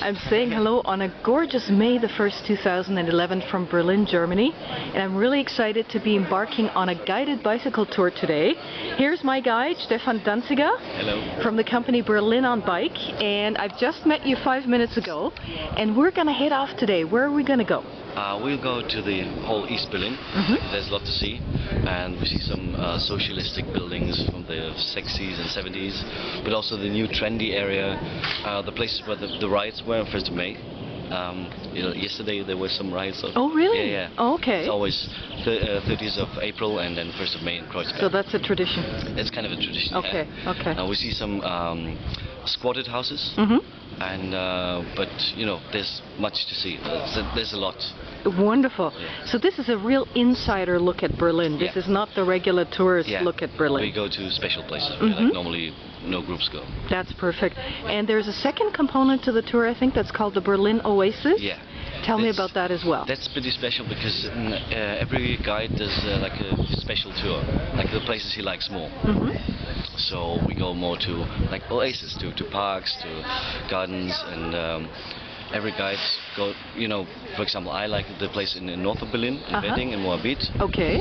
I'm saying hello on a gorgeous May the 1st, 2011 from Berlin, Germany. And I'm really excited to be embarking on a guided bicycle tour today. Here's my guide, Stefan Danziger. Hello. From the company Berlin on Bike. And I've just met you 5 minutes ago. And we're going to head off today. Where are we going to go? We'll go to the whole East Berlin. There's a lot to see, and we see some socialistic buildings from the 60s and 70s, but also the new trendy area, the places where the riots were on 1st of May. Yesterday there were some riots. Oh, really? Yeah. Oh, okay. It's always 30th of April and then 1st of May in Kreuzberg. So that's a tradition. It's kind of a tradition. Okay. Yeah. Okay. We see some squatted houses. And but there's much to see. There's a lot. Wonderful. Yeah. So this is a real insider look at Berlin. This is not the regular tourist look at Berlin. We go to special places where like normally no groups go. That's perfect. And there's a second component to the tour, I think, that's called the Berlin Oasis. Yeah. Tell me about that as well. That's pretty special because every guide does like a special tour, like the places he likes more. So we go more to like Oasis, to parks, to gardens, and every guide go. For example, I like the place in the north of Berlin, in Wedding, in Moabit. Okay.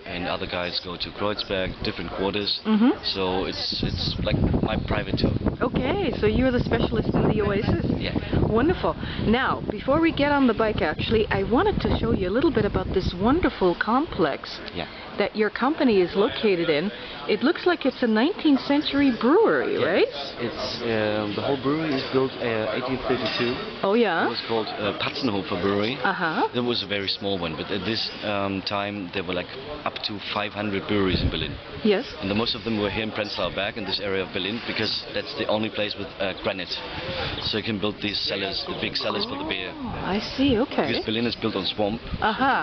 And other guides go to Kreuzberg, different quarters. So it's like my private tour. Okay, so you're the specialist in the Oasis? Yeah. Wonderful. Now, before we get on the bike, actually, I wanted to show you a little bit about this wonderful complex that your company is located in. It looks like it's a 19th century brewery, right? It's the whole brewery is built 1832. Oh, yeah? It was called Patzenhofer Brewery. It was a very small one, but at this time there were like up to 500 breweries in Berlin. Yes. And the most of them were here in Prenzlauer Berg, in this area of Berlin, because that's the only place with granite. So you can build these cellars, the big cellars for the beer. I see, okay. Because Berlin is built on swamp.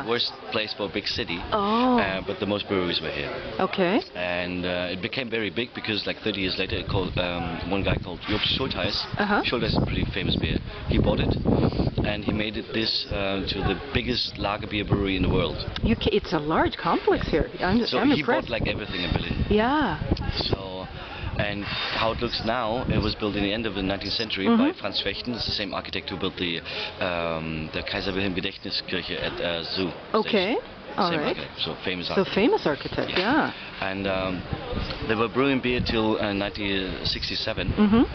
Worst place for a big city. But the most breweries were here. Okay. And it became very big because like 30 years later, one guy called Jobst Schultheiss. Schultheiss is a pretty famous beer. He bought it and he made this to the biggest lager beer brewery in the world. It's a large complex here. I'm he impressed. bought like everything in Berlin. Yeah. So, and how it looks now, it was built in the end of the 19th century by Franz Fechten. It's the same architect who built the Kaiser Wilhelm Gedächtniskirche at Zoo. Okay. All right. So famous architect. So famous architect, yeah. And they were brewing beer till 1967.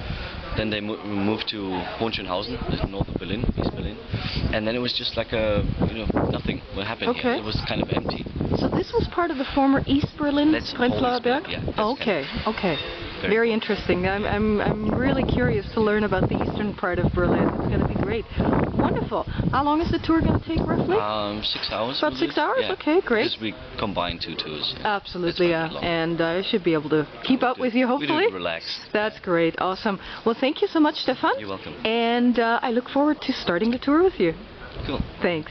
Then they moved to Hohenschönhausen, north of Berlin, East Berlin, and then it was just like nothing what happened here. It was kind of empty. So this was part of the former East Berlin, Prenzlauer Berg? Yeah. Okay. Very interesting. I'm really curious to learn about the eastern part of Berlin. It's going to be great. Wonderful. How long is the tour going to take roughly? 6 hours. About 6 hours? Yeah. Okay, great. Because we combine 2 tours. Absolutely, yeah. And I should be able to keep up with you, hopefully. We do relax. That's great. Awesome. Well, thank you so much, Stefan. You're welcome. And I look forward to starting the tour with you. Cool. Thanks.